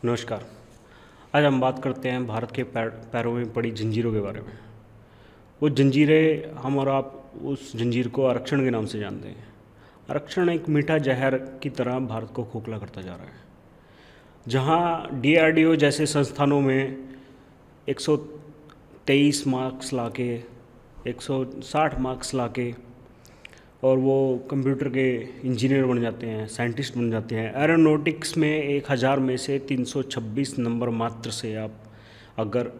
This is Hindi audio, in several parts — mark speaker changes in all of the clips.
Speaker 1: नमस्कार। आज हम बात करते हैं भारत के पैरों में पड़ी जंजीरों के बारे में। वो जंजीरें, हम और आप उस जंजीर को आरक्षण के नाम से जानते हैं। आरक्षण एक मीठा जहर की तरह भारत को खोखला करता जा रहा है। जहाँ डीआरडीओ जैसे संस्थानों में 123 मार्क्स लाके, 160 मार्क्स लाके और वो कंप्यूटर के इंजीनियर बन जाते हैं, साइंटिस्ट बन जाते हैं। एरोनॉटिक्स में 1000 में से 326 नंबर मात्र से आप अगर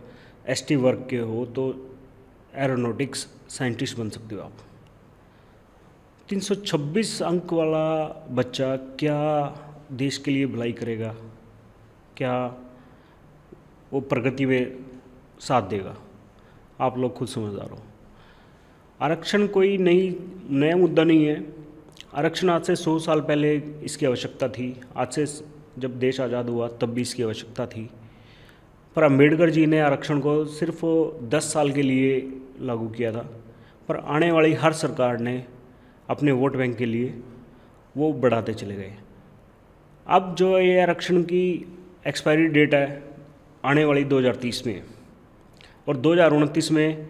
Speaker 1: एसटी वर्ग के हो तो एरोनॉटिक्स साइंटिस्ट बन सकते हो आप। 326 अंक वाला बच्चा क्या देश के लिए भलाई करेगा? क्या वो प्रगति में साथ देगा? आप लोग खुद समझदार हो। आरक्षण कोई नया मुद्दा नहीं है। आरक्षण आज से 100 साल पहले इसकी आवश्यकता थी। आज से जब देश आज़ाद हुआ तब भी इसकी आवश्यकता थी। पर अम्बेडकर जी ने आरक्षण को सिर्फ 10 साल के लिए लागू किया था। पर आने वाली हर सरकार ने अपने वोट बैंक के लिए वो बढ़ाते चले गए। अब जो ये आरक्षण की एक्सपायरी डेट है आने वाली 2030 में, और 2029 में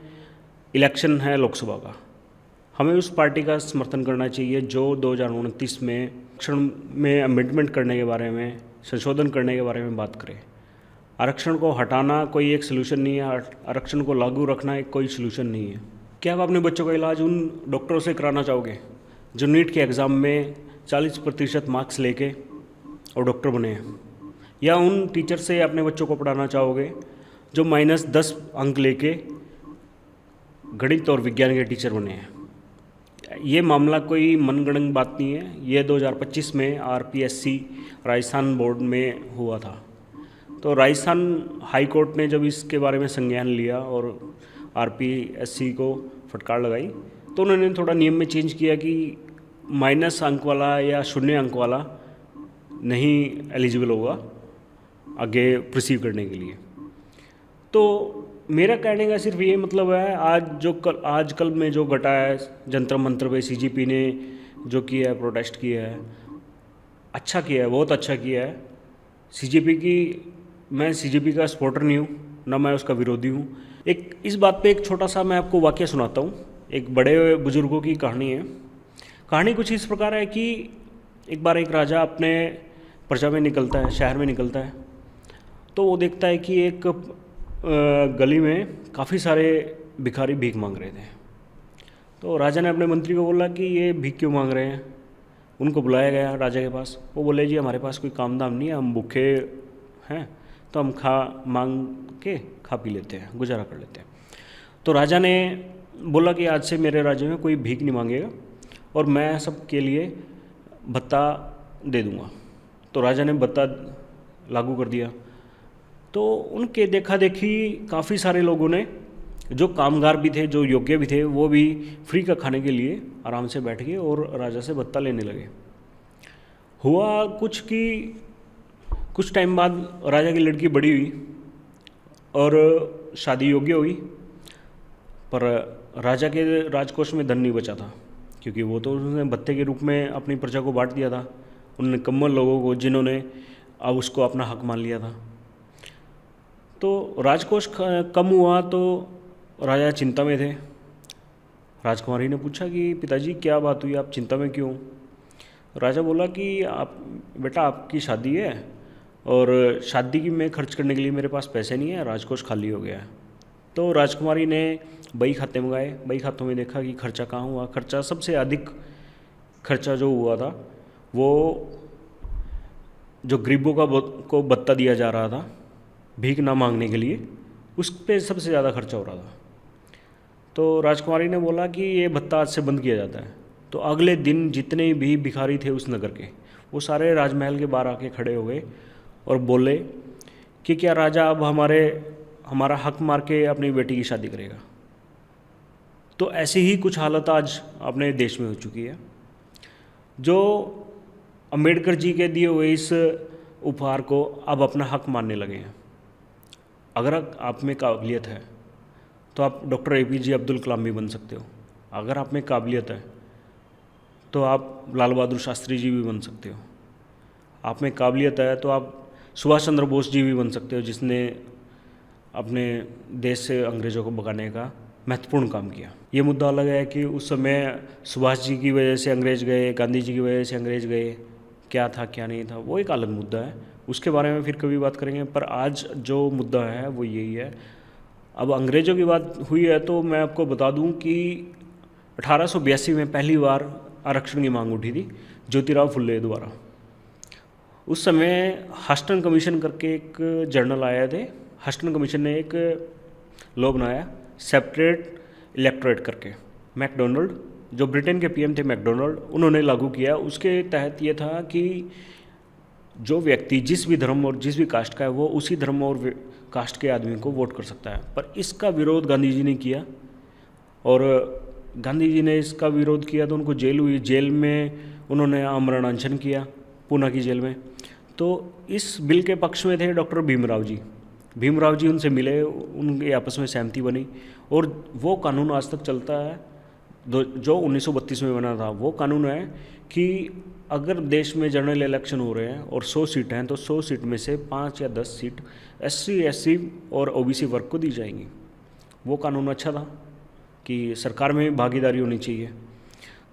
Speaker 1: इलेक्शन है लोकसभा का। हमें उस पार्टी का समर्थन करना चाहिए जो 2029 में आरक्षण में अमेंडमेंट करने के बारे में, संशोधन करने के बारे में बात करे। आरक्षण को हटाना कोई एक सलूशन नहीं है। आरक्षण को लागू रखना एक कोई सलूशन नहीं है। क्या आप अपने बच्चों का इलाज उन डॉक्टरों से कराना चाहोगे जो नीट के एग्ज़ाम में 40% मार्क्स लेके और डॉक्टर बने हैं? या उन टीचर से अपने बच्चों को पढ़ाना चाहोगे जो -10 अंक लेके गणित और विज्ञान के टीचर बने हैं? ये मामला कोई मनगढ़ंत बात नहीं है। ये 2025 में आरपीएससी राजस्थान बोर्ड में हुआ था। तो राजस्थान हाई कोर्ट ने जब इसके बारे में संज्ञान लिया और आरपीएससी को फटकार लगाई तो उन्होंने थोड़ा नियम में चेंज किया कि माइनस अंक वाला या 0 अंक वाला नहीं एलिजिबल होगा आगे प्रोसीव करने के लिए। तो मेरा कहने का सिर्फ ये मतलब है, आजकल में जो घटा है जंतर मंतर पे सीजेपी ने जो किया है, प्रोटेस्ट किया है, अच्छा किया है, बहुत अच्छा किया है। मैं सीजेपी का सपोर्टर नहीं हूँ, ना मैं उसका विरोधी हूँ। इस बात पे एक छोटा सा मैं आपको वाकया सुनाता हूँ। एक बड़े बुजुर्गों की कहानी है। कहानी कुछ इस प्रकार है कि एक बार एक राजा अपने प्रजा में निकलता है, शहर में निकलता है। तो वो देखता है कि एक गली में काफ़ी सारे भिखारी भीख मांग रहे थे। तो राजा ने अपने मंत्री को बोला कि ये भीख क्यों मांग रहे हैं। उनको बुलाया गया राजा के पास। वो बोले जी हमारे पास कोई काम धाम नहीं है, हम भूखे हैं, तो हम मांग के खा पी लेते हैं, गुजारा कर लेते हैं। तो राजा ने बोला कि आज से मेरे राज्य में कोई भीख नहीं मांगेगा और मैं सबके लिए भत्ता दे दूँगा। तो राजा ने भत्ता लागू कर दिया। तो उनके देखा देखी काफ़ी सारे लोगों ने, जो कामगार भी थे, जो योग्य भी थे, वो भी फ्री का खाने के लिए आराम से बैठ गए और राजा से भत्ता लेने लगे। हुआ कुछ टाइम बाद राजा की लड़की बड़ी हुई और शादी योग्य हुई। पर राजा के राजकोष में धन नहीं बचा था, क्योंकि वो तो उसने भत्ते के रूप में अपनी प्रजा को बांट दिया था, उन निकम्मल लोगों को जिन्होंने अब उसको अपना हक मान लिया था। तो राजकोष कम हुआ तो राजा चिंता में थे। राजकुमारी ने पूछा कि पिताजी क्या बात हुई, आप चिंता में क्यों? राजा बोला कि बेटा आपकी शादी है और शादी की में खर्च करने के लिए मेरे पास पैसे नहीं है, राजकोष खाली हो गया है। तो राजकुमारी ने बही खाते मंगाए। बही खातों में देखा कि खर्चा कहाँ हुआ। खर्चा, सबसे अधिक खर्चा जो हुआ था वो जो गरीबों को भत्ता दिया जा रहा था भीख ना मांगने के लिए, उस पर सबसे ज़्यादा खर्चा हो रहा था। तो राजकुमारी ने बोला कि ये भत्ता आज से बंद किया जाता है। तो अगले दिन जितने भी भिखारी थे उस नगर के, वो सारे राजमहल के बाहर आके खड़े हो गए और बोले कि क्या राजा अब हमारा हक मार के अपनी बेटी की शादी करेगा? तो ऐसी ही कुछ हालत आज अपने देश में हो चुकी है। जो अम्बेडकर जी के दिए हुए इस उपहार को अब अपना हक मानने लगे हैं। अगर आप में काबिलियत है तो आप डॉक्टर एपीजे अब्दुल कलाम भी बन सकते हो। अगर आप में काबिलियत है तो आप लाल बहादुर शास्त्री जी भी बन सकते हो। आप में काबिलियत है तो आप सुभाष चंद्र बोस जी भी बन सकते हो, जिसने अपने देश से अंग्रेज़ों को भगाने का महत्वपूर्ण काम किया। ये मुद्दा अलग है कि उस समय सुभाष जी की वजह से अंग्रेज़ गए, गांधी जी की वजह से अंग्रेज़ गए, क्या था क्या नहीं था, वो एक अलग मुद्दा है, उसके बारे में फिर कभी बात करेंगे। पर आज जो मुद्दा है वो यही है। अब अंग्रेज़ों की बात हुई है तो मैं आपको बता दूं कि 1882 में पहली बार आरक्षण की मांग उठी थी ज्योतिराव फुल्ले द्वारा। उस समय हस्टन कमीशन करके एक जर्नल आया थे। हस्टन कमीशन ने एक लॉ बनाया सेपरेट इलेक्टोरेट करके। मैकडोनल्ड, जो ब्रिटेन के पीएम थे मैकडोनल्ड, उन्होंने लागू किया। उसके तहत ये था कि जो व्यक्ति जिस भी धर्म और जिस भी कास्ट का है वो उसी धर्म और कास्ट के आदमी को वोट कर सकता है। पर इसका विरोध गांधी जी ने किया और गांधी जी ने इसका विरोध किया तो उनको जेल हुई। जेल में उन्होंने आमरण अनशन किया, पूना की जेल में। तो इस बिल के पक्ष में थे डॉक्टर भीमराव जी। भीमराव जी उनसे मिले, उनके आपस में सहमति बनी और वो कानून आज तक चलता है जो 1932 में बना था। वो कानून है कि अगर देश में जनरल इलेक्शन हो रहे हैं और 100 सीट हैं तो 100 सीट में से 5 या 10 सीट SC और OBC वर्ग को दी जाएंगी। वो कानून अच्छा था कि सरकार में भागीदारी होनी चाहिए।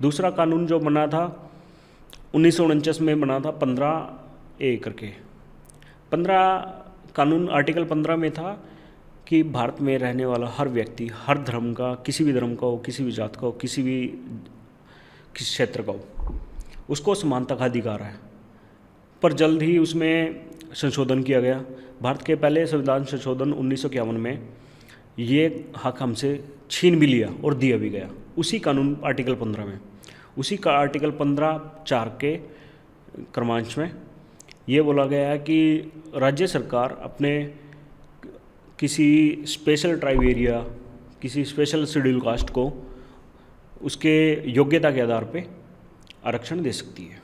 Speaker 1: दूसरा कानून जो बना था 1949 में बना था 15A करके। 15 कानून आर्टिकल 15 में था कि भारत में रहने वाला हर व्यक्ति, हर धर्म का, किसी भी धर्म का हो, किसी भी जात का हो, किसी क्षेत्र का हो, उसको समानता का अधिकार है। पर जल्द ही उसमें संशोधन किया गया। भारत के पहले संविधान संशोधन 1951 में ये हक हमसे छीन भी लिया और दिया भी गया उसी कानून आर्टिकल 15 में। उसी का आर्टिकल 15(4) के क्रमांश में ये बोला गया है कि राज्य सरकार अपने किसी स्पेशल ट्राइब एरिया, किसी स्पेशल शेड्यूल कास्ट को उसके योग्यता के आधार पे आरक्षण दे सकती है।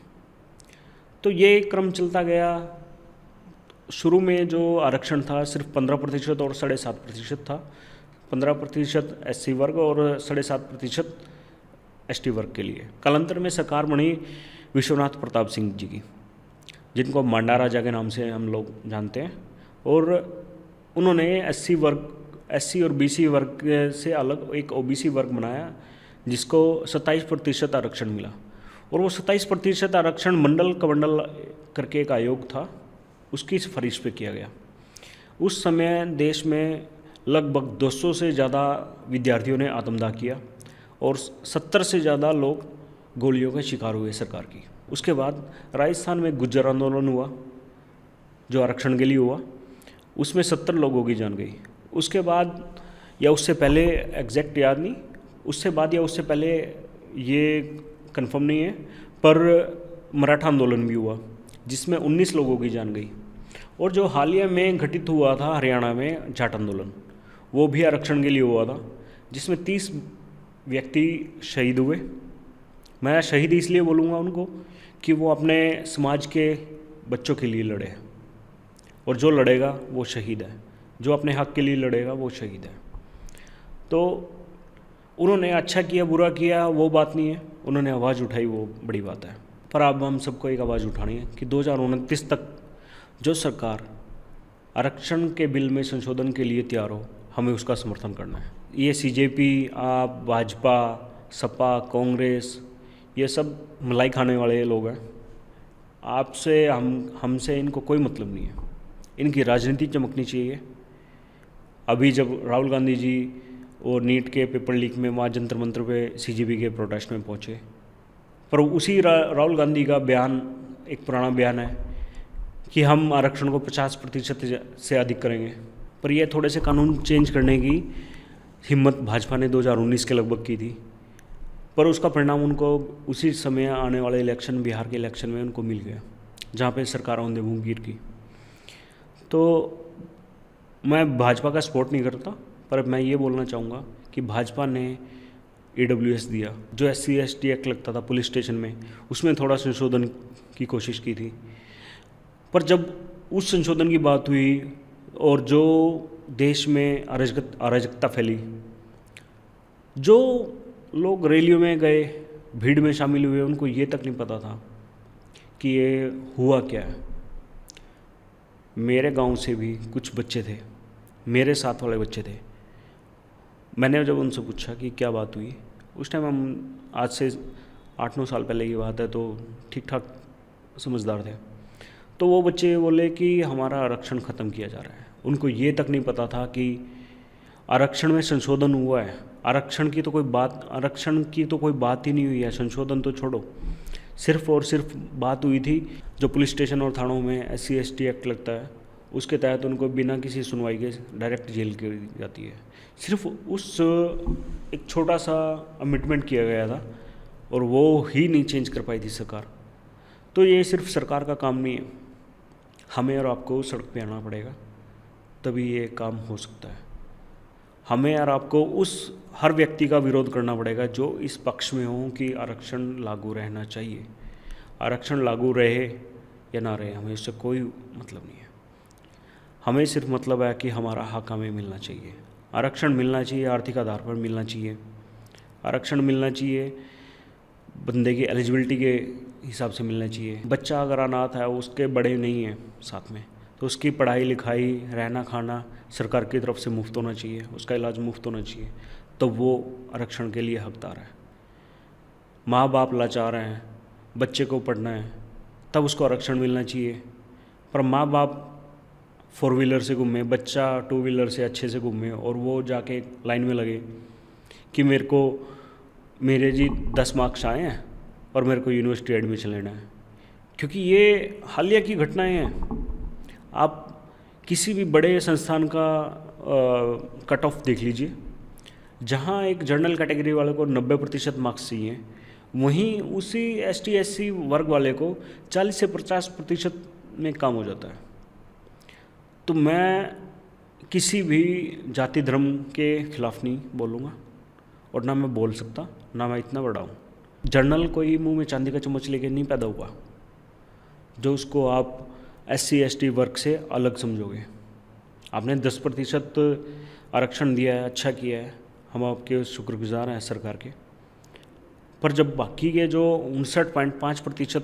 Speaker 1: तो ये क्रम चलता गया। शुरू में जो आरक्षण था सिर्फ 15% और 7.5% था। 15% SC वर्ग और 7.5% ST वर्ग के लिए। कालांतर में सरकार बनी विश्वनाथ प्रताप सिंह जी की, जिनको मांडा राजा के नाम से हम लोग जानते हैं। और उन्होंने SC और BC वर्ग से अलग एक OBC वर्ग बनाया, जिसको 27% आरक्षण मिला। और वो 27% आरक्षण मंडल कमंडल करके एक आयोग था, उसकी सिफारिश पे किया गया। उस समय देश में लगभग 200 से ज़्यादा विद्यार्थियों ने आत्मदाह किया और 70 से ज़्यादा लोग गोलियों के शिकार हुए सरकार की। उसके बाद राजस्थान में गुज्जर आंदोलन हुआ जो आरक्षण के लिए हुआ, उसमें 70 लोगों की जान गई। उसके बाद या उससे पहले, एग्जैक्ट याद नहीं, उससे बाद या उससे पहले ये कंफर्म नहीं है, पर मराठा आंदोलन भी हुआ जिसमें 19 लोगों की जान गई। और जो हालिया में घटित हुआ था हरियाणा में जाट आंदोलन, वो भी आरक्षण के लिए हुआ था, जिसमें 30 व्यक्ति शहीद हुए। मैं शहीद इसलिए बोलूँगा उनको कि वो अपने समाज के बच्चों के लिए लड़े, और जो लड़ेगा वो शहीद है, जो अपने हक के लिए लड़ेगा वो शहीद है। तो उन्होंने अच्छा किया बुरा किया वो बात नहीं है, उन्होंने आवाज़ उठाई वो बड़ी बात है। पर अब हम सबको एक आवाज़ उठानी है कि 2029 तक जो सरकार आरक्षण के बिल में संशोधन के लिए तैयार हो, हमें उसका समर्थन करना है। ये CJP, आप, भाजपा, सपा, कांग्रेस, ये सब मलाई खाने वाले लोग हैं। आपसे हमसे इनको कोई मतलब नहीं है। इनकी राजनीति चमकनी चाहिए। अभी जब राहुल गांधी जी और नीट के पेपर लीक में वहाँ जंतर मंतर पे CJP के प्रोटेस्ट में पहुँचे, पर उसी राहुल गांधी का बयान, एक पुराना बयान है कि हम आरक्षण को 50% से अधिक करेंगे। पर ये थोड़े से कानून चेंज करने की हिम्मत भाजपा ने 2019 के लगभग की थी, पर उसका परिणाम उनको उसी समय आने वाले इलेक्शन, बिहार के इलेक्शन में उनको मिल गया, जहाँ पे सरकार औंधे मुँह गिर गई। तो मैं भाजपा का सपोर्ट नहीं करता, पर मैं ये बोलना चाहूँगा कि भाजपा ने AWS दिया, जो SC ST एक्ट लगता था पुलिस स्टेशन में, उसमें थोड़ा संशोधन की कोशिश की थी। पर जब उस संशोधन की बात हुई और जो देश में अराजकता फैली, जो लोग रैलियों में गए, भीड़ में शामिल हुए, उनको ये तक नहीं पता था कि ये हुआ क्या है। मेरे गांव से भी कुछ बच्चे थे, मेरे साथ वाले बच्चे थे। मैंने जब उनसे पूछा कि क्या बात हुई, उस टाइम हम आज से 8-9 साल पहले की बात है, तो ठीक ठाक समझदार थे। तो वो बच्चे बोले कि हमारा आरक्षण ख़त्म किया जा रहा है। उनको ये तक नहीं पता था कि आरक्षण में संशोधन हुआ है। आरक्षण की तो कोई बात ही नहीं हुई है, संशोधन तो छोड़ो। सिर्फ और सिर्फ बात हुई थी जो पुलिस स्टेशन और थानों में SC/ST एक्ट लगता है, उसके तहत उनको बिना किसी सुनवाई के डायरेक्ट जेल कर दी जाती है। सिर्फ उस एक छोटा सा अमिटमेंट किया गया था और वो ही नहीं चेंज कर पाई थी सरकार। तो ये सिर्फ सरकार का काम नहीं है, हमें और आपको सड़क पे आना पड़ेगा, तभी ये काम हो सकता है। हमें और आपको उस हर व्यक्ति का विरोध करना पड़ेगा जो इस पक्ष में हो कि आरक्षण लागू रहना चाहिए। आरक्षण लागू रहे या ना रहे, हमें इससे कोई मतलब नहीं है। हमें सिर्फ मतलब है कि हमारा हक हमें मिलना चाहिए। आरक्षण मिलना चाहिए, आर्थिक आधार पर मिलना चाहिए। आरक्षण मिलना चाहिए बंदे की एलिजिबिलिटी के हिसाब से मिलना चाहिए। बच्चा अगर अनाथ है, उसके बड़े नहीं हैं साथ में, तो उसकी पढ़ाई लिखाई, रहना खाना सरकार की तरफ से मुफ्त होना चाहिए, उसका इलाज मुफ्त होना चाहिए, तो वो आरक्षण के लिए हकदार है। माँ बाप लाचार हैं, बच्चे को पढ़ना है, तब उसको आरक्षण मिलना चाहिए। पर माँ बाप 4 व्हीलर से घूमे, बच्चा 2 व्हीलर से अच्छे से घूमे और वो जाके लाइन में लगे कि मेरे जी 10 मार्क्स आए हैं और मेरे को यूनिवर्सिटी एडमिशन लेना है। क्योंकि ये हालिया की घटनाएं हैं। आप किसी भी बड़े संस्थान का कट ऑफ देख लीजिए, जहाँ एक जनरल कैटेगरी वाले को 90% मार्क्स चाहिए, वहीं उसी ST/SC वर्ग वाले को 40 से 50% में काम हो जाता है। तो मैं किसी भी जाति धर्म के खिलाफ नहीं बोलूँगा और ना मैं बोल सकता, ना मैं इतना बड़ा हूँ। जनरल कोई मुंह में चांदी का चम्मच लेके नहीं पैदा हुआ जो उसको आप SC/ST वर्ग से अलग समझोगे। आपने 10% आरक्षण दिया है, अच्छा किया है, हम आपके शुक्रगुजार हैं सरकार के। पर जब बाकी के जो 59.5%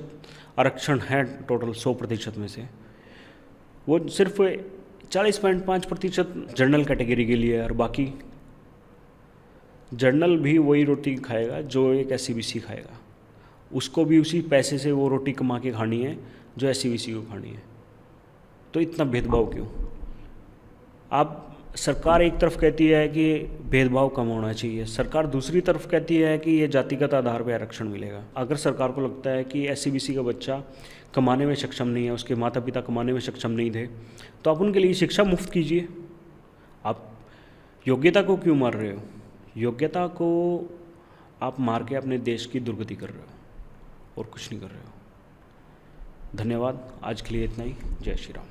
Speaker 1: आरक्षण है टोटल 100% में से, वो सिर्फ 40.5% जनरल कैटेगरी के लिए है, और बाकी जनरल भी वही रोटी खाएगा जो एक SC/BC खाएगा। उसको भी उसी पैसे से वो रोटी कमा के खानी है जो SC/BC को खानी है। तो इतना भेदभाव क्यों? आप सरकार एक तरफ कहती है कि भेदभाव कम होना चाहिए, सरकार दूसरी तरफ कहती है कि ये जातिगत आधार पर आरक्षण मिलेगा। अगर सरकार को लगता है कि SC/BC का बच्चा कमाने में सक्षम नहीं है, उसके माता पिता कमाने में सक्षम नहीं थे, तो आप उनके लिए शिक्षा मुफ्त कीजिए। आप योग्यता को क्यों मार रहे हो? योग्यता को आप मार के अपने देश की दुर्गति कर रहे हो और कुछ नहीं कर रहे हो। धन्यवाद, आज के लिए इतना ही। जय श्री राम।